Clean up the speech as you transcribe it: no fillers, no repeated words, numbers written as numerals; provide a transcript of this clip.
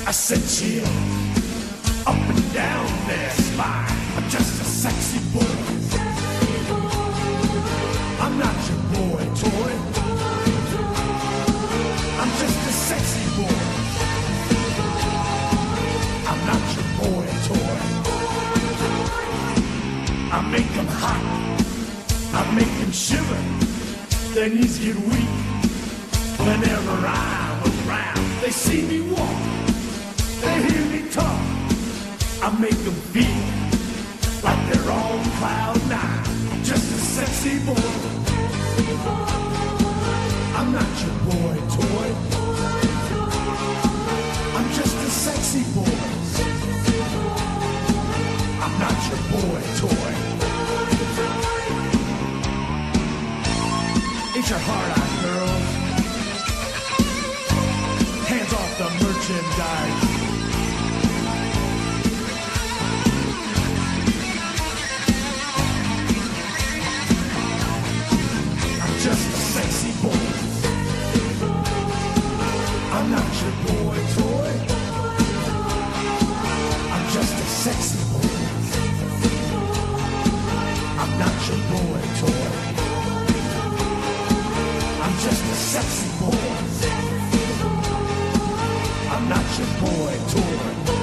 I said chill, up and down their spine. I'm just a sexy boy. I'm not your boy toy. I'm just a sexy boy. I'm not your boy toy. I make them hot, I make them shiver. Their knees get weak whenever I'm around. They see me walk, they hear me talk. I make them feel like they're on cloud nine. Just a sexy boy. I'm not your boy toy. I'm just a sexy boy. I'm not your boy toy. Ain't your heart out, girls? Hands off the merchandise. I'm just a sexy boy. I'm not your boy toy. I'm just a sexy boy. I'm not your boy toy. I'm just a sexy boy. I'm not your boy toy.